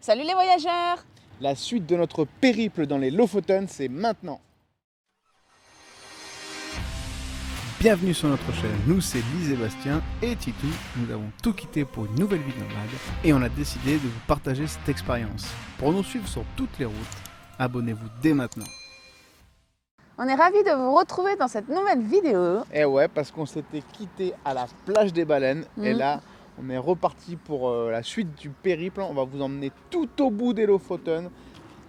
Salut les voyageurs! La suite de notre périple dans les Lofoten, c'est maintenant. Bienvenue sur notre chaîne, nous c'est Lise et Bastien et Titou. Nous avons tout quitté pour une nouvelle vie nomade et on a décidé de vous partager cette expérience. Pour nous suivre sur toutes les routes, abonnez-vous dès maintenant. On est ravis de vous retrouver dans cette nouvelle vidéo. Et ouais, parce qu'on s'était quitté à la plage des baleines et là, on est reparti pour la suite du périple. On va vous emmener tout au bout des Lofoten.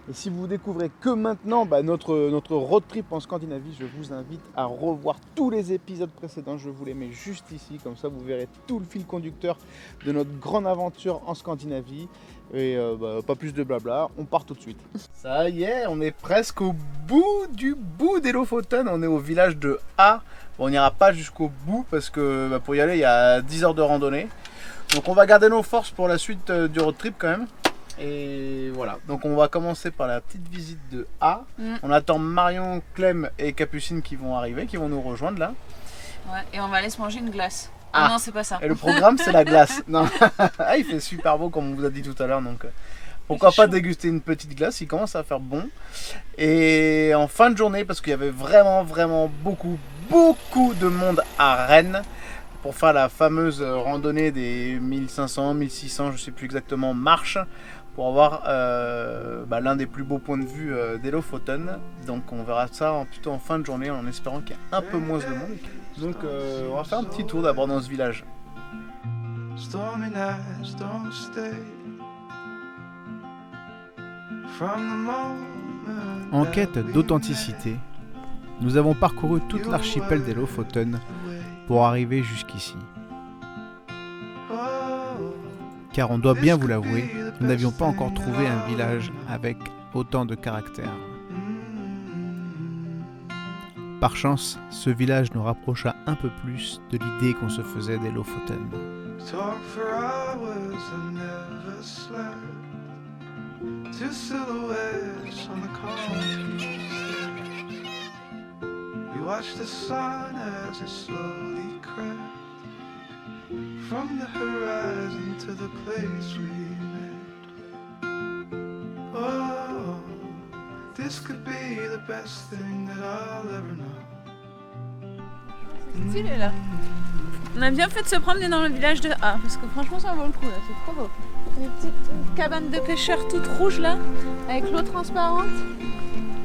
Et si vous découvrez que maintenant notre road trip en Scandinavie, je vous invite à revoir tous les épisodes précédents. Je vous les mets juste ici, comme ça vous verrez tout le fil conducteur de notre grande aventure en Scandinavie. Et pas plus de blabla, on part tout de suite. Ça y est, on est presque au bout des Lofoten. On est au village de A. Bon, on n'ira pas jusqu'au bout parce que pour y aller, il y a 10 heures de randonnée. Donc on va garder nos forces pour la suite du road trip quand même. Et voilà, donc on va commencer par la petite visite de A. On attend Marion, Clem et Capucine qui vont arriver, qui vont nous rejoindre là. Ouais, et on va aller se manger une glace. Ah non, c'est pas ça. Et le programme c'est la glace. Non. Ah, il fait super beau comme on vous a dit tout à l'heure, donc pourquoi pas déguster une petite glace, il commence à faire bon. Et en fin de journée, parce qu'il y avait vraiment beaucoup de monde à Rennes, pour faire la fameuse randonnée des 1500, 1600, je sais plus exactement, marches, pour avoir l'un des plus beaux points de vue des Lofoten. Donc on verra ça plutôt en fin de journée, en espérant qu'il y ait un peu moins de monde. Donc on va faire un petit tour d'abord dans ce village. En quête d'authenticité, nous avons parcouru toute l'archipel des Lofoten pour arriver jusqu'ici. Car on doit bien vous l'avouer, nous n'avions pas encore trouvé un village avec autant de caractère. Par chance, ce village nous rapprocha un peu plus de l'idée qu'on se faisait des Lofoten. Watch the sun as it slowly crept from the horizon to the place we met. Oh, this could be the best thing that I'll ever know. C'est stylé là. On a bien fait de se promener dans le village de A, parce que franchement ça vaut le coup là, c'est trop beau. Des petites cabanes de pêcheurs toutes rouges là, avec l'eau transparente.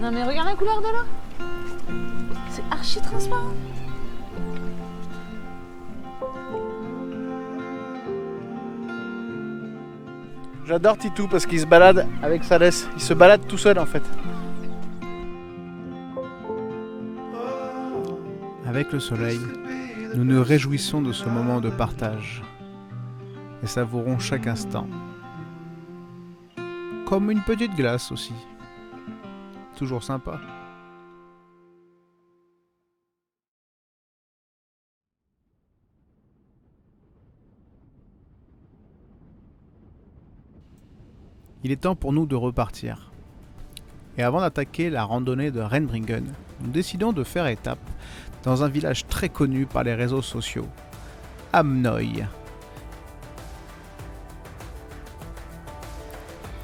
Non mais regarde la couleur de l'eau. C'est archi transparent. J'adore Titou parce qu'il se balade avec sa laisse. Il se balade tout seul en fait. Avec le soleil, nous nous réjouissons de ce moment de partage et savourons chaque instant. Comme une petite glace aussi. Toujours sympa. Il est temps pour nous de repartir. Et avant d'attaquer la randonnée de Rennbringen, nous décidons de faire étape dans un village très connu par les réseaux sociaux, Hamnøy.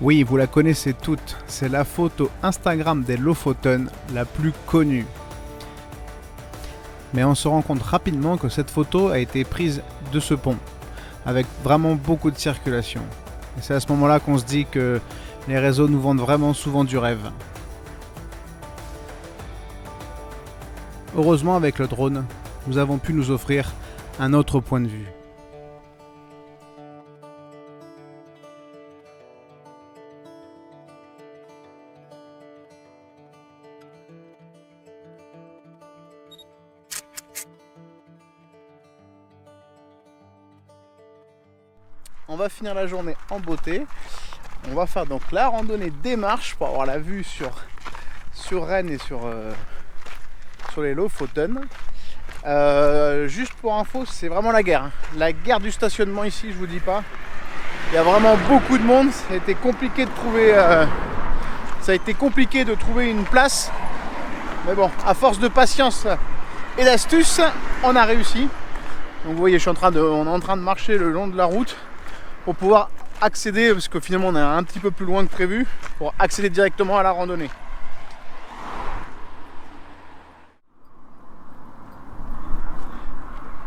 Oui, vous la connaissez toutes, c'est la photo Instagram des Lofoten la plus connue. Mais on se rend compte rapidement que cette photo a été prise de ce pont, avec vraiment beaucoup de circulation. Et c'est à ce moment-là qu'on se dit que les réseaux nous vendent vraiment souvent du rêve. Heureusement, avec le drone, nous avons pu nous offrir un autre point de vue. On va finir la journée en beauté. On va faire donc la randonnée des marches pour avoir la vue sur Rennes et sur les Lofoten. Juste pour info, c'est vraiment la guerre. La guerre du stationnement ici, je vous dis pas. Il y a vraiment beaucoup de monde. Ça a été compliqué de trouver une place. Mais bon, à force de patience et d'astuce, on a réussi. Donc vous voyez, on est en train de marcher le long de la route pour pouvoir accéder, parce que finalement on est un petit peu plus loin que prévu, pour accéder directement à la randonnée.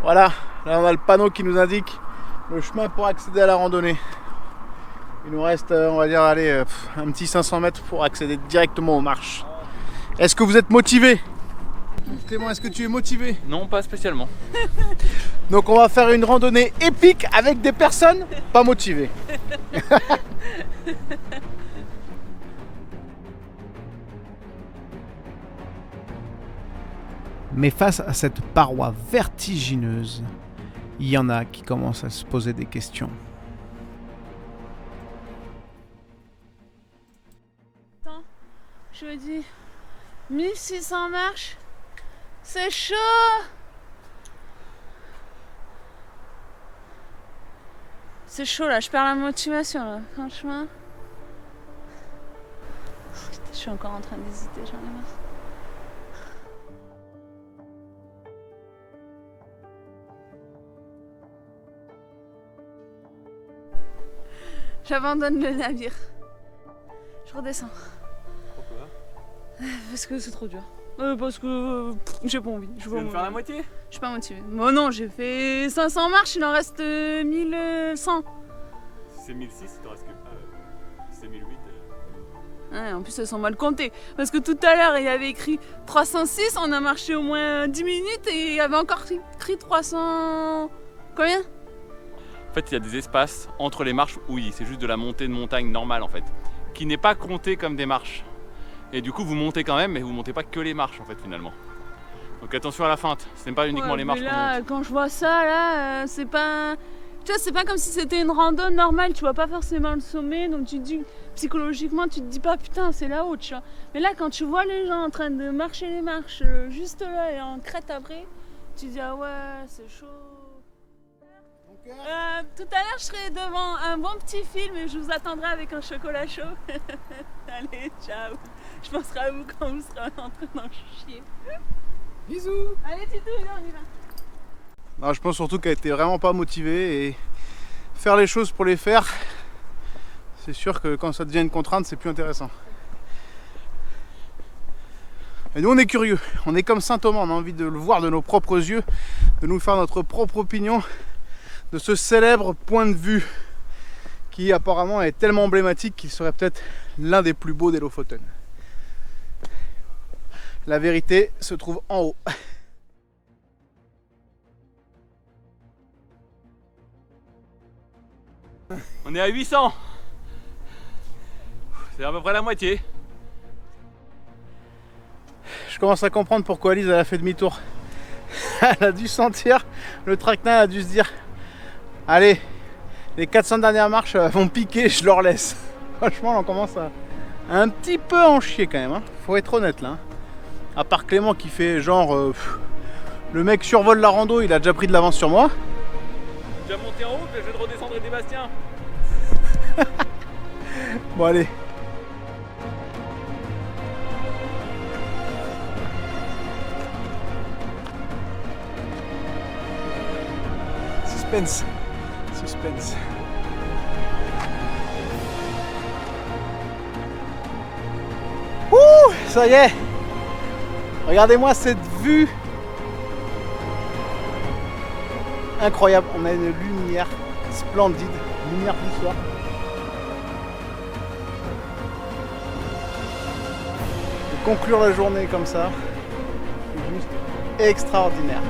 Voilà, là on a le panneau qui nous indique le chemin pour accéder à la randonnée. Il nous reste, on va dire, allez, un petit 500 mètres pour accéder directement aux marches. Est-ce que vous êtes motivé? Clément, est-ce que tu es motivé? Non, pas spécialement. Donc on va faire une randonnée épique avec des personnes pas motivées. Mais face à cette paroi vertigineuse, il y en a qui commencent à se poser des questions. Attends, je me dis 1600 marches, c'est chaud. C'est chaud là, je perds la motivation là, franchement. Je suis encore en train d'hésiter, j'en ai marre. J'abandonne le navire. Je redescends. Pourquoi? Parce que c'est trop dur. Parce que j'ai pas envie. Tu viens de faire la moitié? Je suis pas motivée. Moi non, j'ai fait 500 marches, il en reste 1100. Si c'est 1006, il te reste que. Si c'est 1008. Ouais, en plus elles sont mal comptées. Parce que tout à l'heure il y avait écrit 306, on a marché au moins 10 minutes et il y avait encore écrit 300... Combien? En fait, il y a des espaces entre les marches où c'est juste de la montée de montagne normale en fait, qui n'est pas compté comme des marches. Et du coup, vous montez quand même, mais vous montez pas que les marches en fait finalement. Donc attention à la feinte, ce n'est pas uniquement les marches qu'on là, monte. quand je vois ça, là, c'est pas... Tu vois, c'est pas comme si c'était une rando normale, tu vois pas forcément le sommet, donc tu te dis, psychologiquement, tu te dis pas, putain, c'est là-haut, tu vois. Mais là, quand tu vois les gens en train de marcher les marches, juste là, et en crête après, tu te dis, ah ouais, c'est chaud. Tout à l'heure, je serai devant un bon petit film et je vous attendrai avec un chocolat chaud. Allez, ciao. Je penserai à vous quand vous serez en train d'en chier. Bisous. Allez, Titou, on y va. Non, je pense surtout qu'elle était vraiment pas motivée et faire les choses pour les faire, c'est sûr que quand ça devient une contrainte, c'est plus intéressant. Et nous, on est curieux, on est comme Saint Thomas, on a envie de le voir de nos propres yeux, de nous faire notre propre opinion de ce célèbre point de vue qui apparemment est tellement emblématique qu'il serait peut-être l'un des plus beaux des Lofoten. La vérité se trouve en haut. On est à 800. C'est à peu près la moitié. Je commence à comprendre pourquoi Lise a fait demi-tour. Elle a dû sentir, le traquenard a dû se dire, allez, les 400 dernières marches vont piquer, je leur laisse. Franchement, on commence à un petit peu en chier quand même, hein. Faut être honnête là. À part Clément qui fait genre, le mec survole la rando, il a déjà pris de l'avance sur moi. Déjà monté en haut, je vais redescendre des Bastiens. Bon allez. Suspense. Suspense. Ouh, ça y est. Regardez-moi cette vue. Incroyable, on a une lumière splendide, lumière du soir. De conclure la journée comme ça, c'est juste extraordinaire.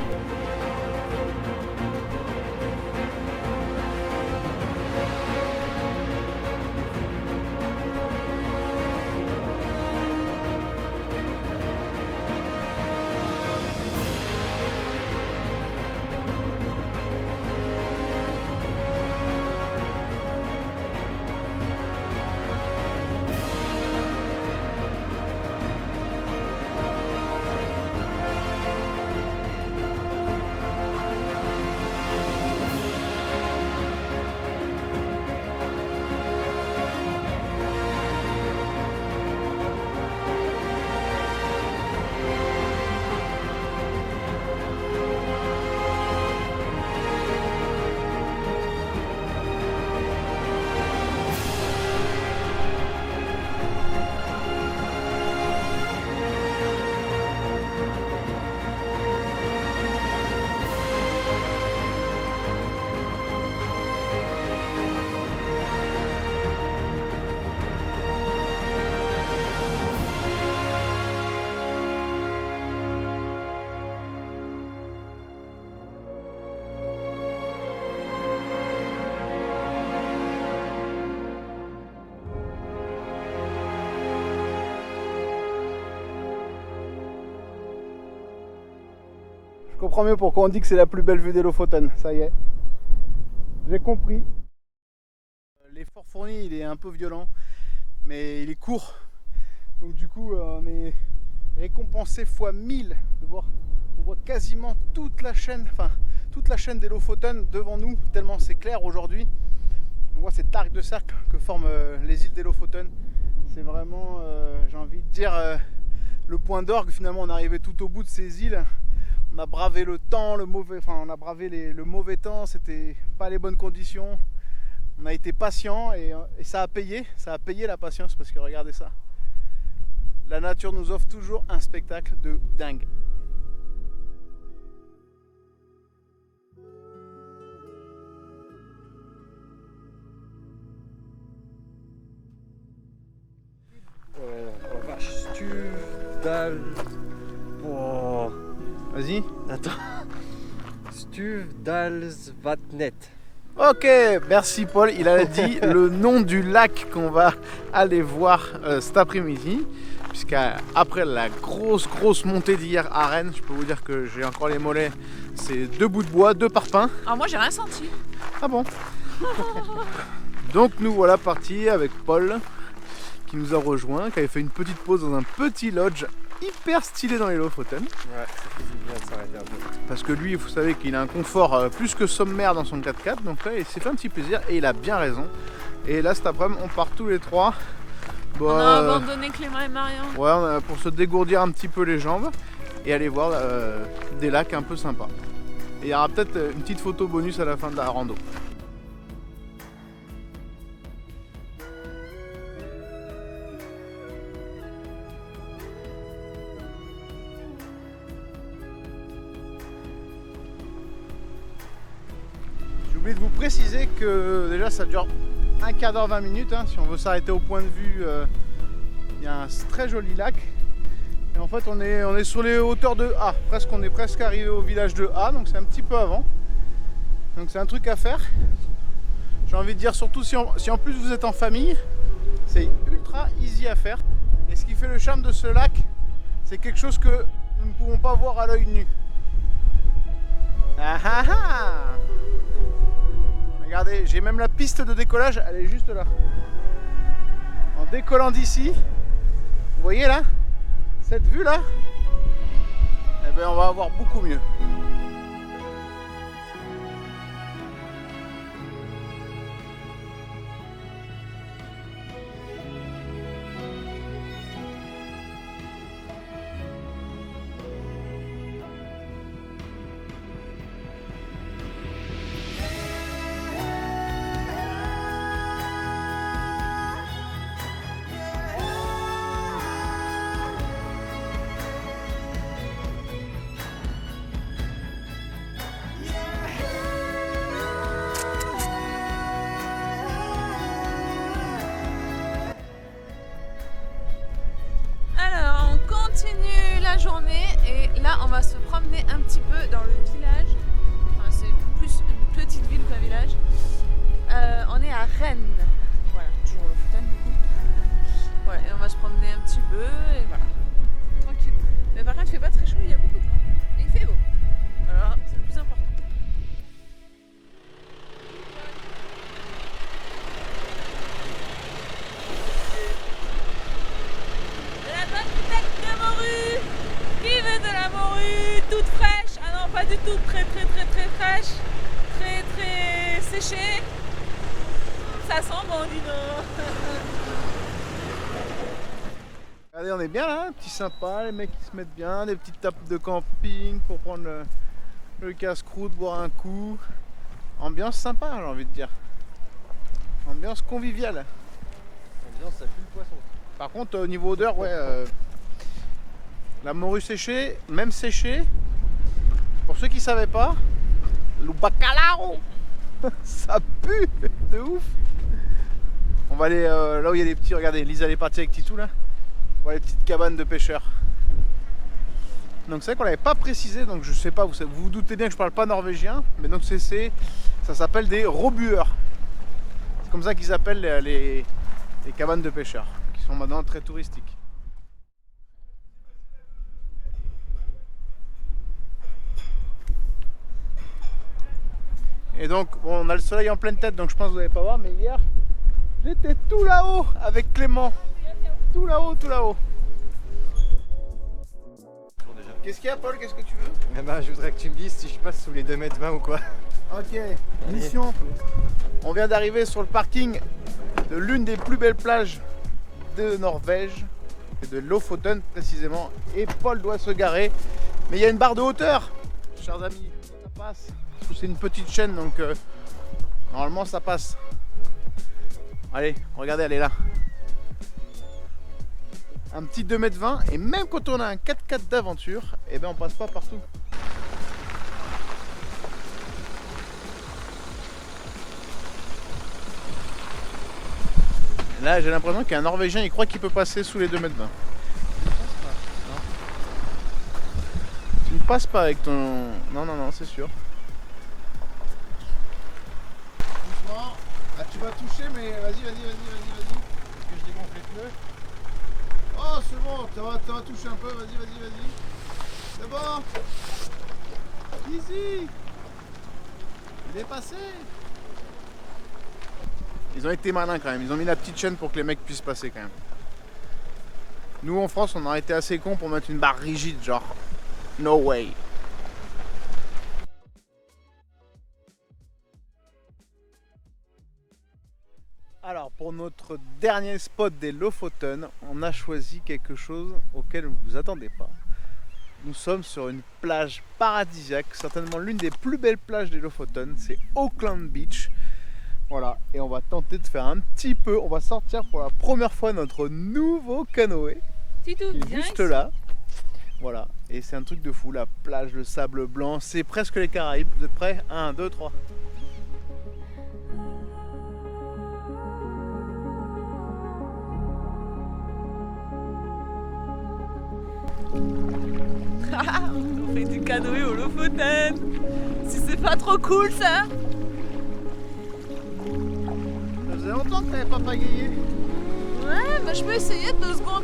comprends mieux pourquoi on dit que c'est la plus belle vue des Lofoten. Ça y est. J'ai compris. L'effort fourni, il est un peu violent, mais il est court. Donc du coup, on est récompensé fois 1000 de voir. On voit quasiment toute la chaîne, des Lofoten devant nous, tellement c'est clair aujourd'hui. On voit cet arc de cercle que forment les îles des Lofoten. C'est vraiment, j'ai envie de dire, le point d'orgue. Finalement, on est arrivé tout au bout de ces îles. On a bravé le temps, on a bravé le mauvais temps. C'était pas les bonnes conditions. On a été patient et ça a payé la patience, parce que regardez ça. La nature nous offre toujours un spectacle de dingue. Oh vache, Stuvdal. Oh. Vas-y. Attends. Stuvdalsvatnet. Ok, merci Paul. Il a dit le nom du lac qu'on va aller voir cet après-midi. Puisqu'après la grosse montée d'hier à Rennes, je peux vous dire que j'ai encore les mollets. C'est 2 bouts de bois, 2 parpaings. Alors moi j'ai rien senti. Ah bon. Donc nous voilà partis avec Paul, qui nous a rejoint, qui avait fait une petite pause dans un petit lodge hyper stylé dans les Lofoten. Ouais, ça fait du bien de s'arrêter un peu. Parce que lui, vous savez qu'il a un confort plus que sommaire dans son 4x4, donc là il s'est fait un petit plaisir et il a bien raison. Et là cet après-midi on part tous les trois. On a abandonné Clément et Marion. Ouais, pour se dégourdir un petit peu les jambes et aller voir des lacs un peu sympas. Et il y aura peut-être une petite photo bonus à la fin de la rando. J'ai oublié de vous préciser que déjà ça dure un quart d'heure, 20 minutes. Hein. Si on veut s'arrêter au point de vue, il y a un très joli lac. Et en fait on est sur les hauteurs de A. On est presque arrivé au village de A, donc c'est un petit peu avant. Donc c'est un truc à faire. J'ai envie de dire, surtout si en plus vous êtes en famille, c'est ultra easy à faire. Et ce qui fait le charme de ce lac, c'est quelque chose que nous ne pouvons pas voir à l'œil nu. Ah ah ah! Regardez, j'ai même la piste de décollage, elle est juste là. En décollant d'ici, vous voyez là, cette vue là, eh ben on va avoir beaucoup mieux. Journée et là on va se promener un petit peu dans le village. Enfin c'est plus une petite ville qu'un village. On est à Rennes. Voilà, toujours le Lofoten du coup. Voilà, et on va se promener un petit peu et voilà. Tranquille. Mais par contre il fait pas très chaud, il y a beaucoup de vent. Mais il fait beau. Alors c'est le plus important. La bonne tête de morue! Qui veut de la morue toute fraîche? Ah non, pas du tout, très fraîche, très séchée. Ça sent bon, dis donc. Regardez, on est bien là, petit sympa, les mecs qui se mettent bien, des petites tables de camping pour prendre le casse-croûte, boire un coup. Ambiance sympa, j'ai envie de dire. Ambiance conviviale. Ambiance, ça pue le poisson. Par contre, au niveau odeur, ouais, la morue séchée, même séchée, pour ceux qui ne savaient pas, le bacalao, ça pue de ouf. On va aller là où il y a des petits, regardez, Lisa elle est partie avec Titou là. Voilà les petites cabanes de pêcheurs. Donc c'est vrai qu'on l'avait pas précisé, donc je sais pas, vous vous doutez bien que je parle pas norvégien, mais donc ça s'appelle des robueurs. C'est comme ça qu'ils appellent les cabanes de pêcheurs, qui sont maintenant très touristiques. Et donc, bon, on a le soleil en pleine tête, donc je pense que vous n'allez pas voir, mais hier, j'étais tout là-haut avec Clément. Tout là-haut, tout là-haut. Qu'est-ce qu'il y a, Paul? Qu'est-ce que tu veux? Eh ben, je voudrais que tu me dises si je passe sous les 2,20 m ou quoi. Ok, mission. On vient d'arriver sur le parking de l'une des plus belles plages de Norvège, de Lofoten précisément, et Paul doit se garer. Mais il y a une barre de hauteur, chers amis, ça passe. Parce que c'est une petite chaîne, donc normalement ça passe. Allez, regardez, elle est là. Un petit 2,20 m, et même quand on a un 4x4 d'aventure, eh ben on passe pas partout. Là, j'ai l'impression qu'un Norvégien, il croit qu'il peut passer sous les 2,20 m. Tu ne passes pas avec ton... Non, non, non, c'est sûr. Doucement. Ah, tu vas toucher, mais vas-y. Que je dégonfle les pneus. Oh, c'est bon, tu vas toucher un peu, vas-y. C'est bon. Easy. Il est passé. Ils ont été malins quand même, ils ont mis la petite chaîne pour que les mecs puissent passer quand même. Nous en France, on aurait été assez cons pour mettre une barre rigide, genre no way. Alors pour notre dernier spot des Lofoten, on a choisi quelque chose auquel vous ne vous attendez pas. Nous sommes sur une plage paradisiaque, certainement l'une des plus belles plages des Lofoten, c'est Auckland Beach. Voilà, et on va tenter de faire un petit peu, on va sortir pour la première fois notre nouveau canoë, qui est juste là. Voilà, et c'est un truc de fou, la plage, le sable blanc, c'est presque les Caraïbes. Vous êtes prêts? 1, 2, 3. On fait du canoë au Lofoten. Si c'est pas trop cool ça. Ça faisait longtemps que t'avais pas pagayé. Ouais, bah je peux essayer 2 secondes,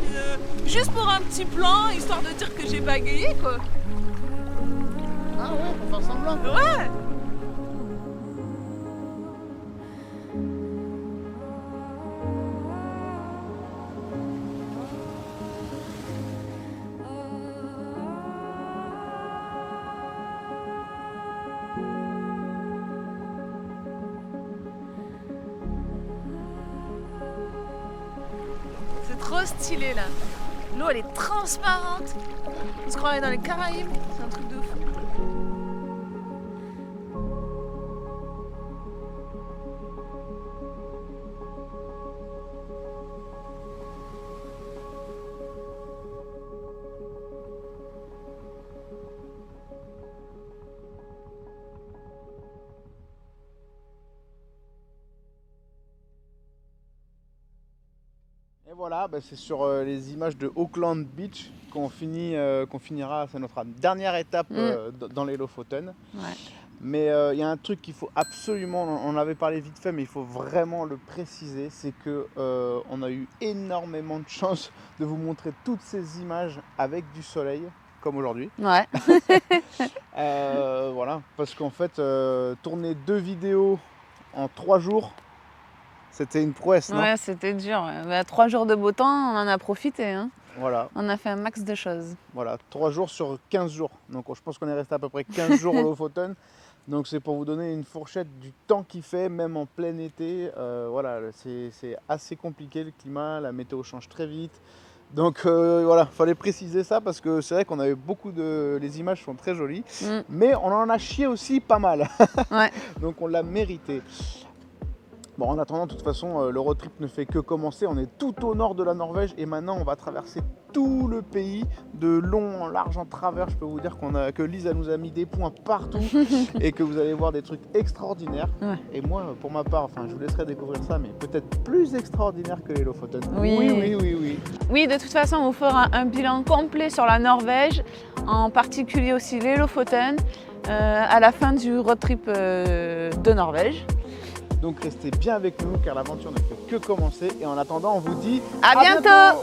juste pour un petit plan, histoire de dire que j'ai pagayé quoi. Ah ouais, pour faire semblant. Ouais. C'est trop stylé là. L'eau elle est transparente. On se croirait dans les Caraïbes. C'est un truc de fou. Et voilà, bah c'est sur les images de Auckland Beach qu'on finira, c'est notre dernière étape dans les Lofoten. Ouais. Mais il y a un truc qu'il faut absolument, on en avait parlé vite fait, mais il faut vraiment le préciser, c'est que on a eu énormément de chance de vous montrer toutes ces images avec du soleil, comme aujourd'hui. Ouais. Voilà, parce qu'en fait, tourner 2 vidéos en 3 jours, c'était une prouesse, non? Ouais, c'était dur. Bah, 3 jours de beau temps, on en a profité. Hein. Voilà. On a fait un max de choses. Voilà, 3 jours sur 15 jours. Donc je pense qu'on est resté à peu près 15 jours au Lofoten. Donc c'est pour vous donner une fourchette du temps qu'il fait, même en plein été. Voilà, c'est assez compliqué le climat, la météo change très vite. Donc voilà, fallait préciser ça parce que c'est vrai qu'on avait beaucoup de... Les images sont très jolies, mais on en a chié aussi pas mal. Ouais. Donc on l'a mérité. Bon, en attendant, de toute façon, le road trip ne fait que commencer. On est tout au nord de la Norvège et maintenant on va traverser tout le pays de long en large en travers. Je peux vous dire que Lise elle nous a mis des points partout et que vous allez voir des trucs extraordinaires. Ouais. Et moi, pour ma part, enfin, je vous laisserai découvrir ça, mais peut-être plus extraordinaire que les Lofoten. Oui. Oui, de toute façon, on vous fera un bilan complet sur la Norvège, en particulier aussi les Lofoten, à la fin du road trip de Norvège. Donc restez bien avec nous car l'aventure ne fait que commencer et en attendant on vous dit à bientôt.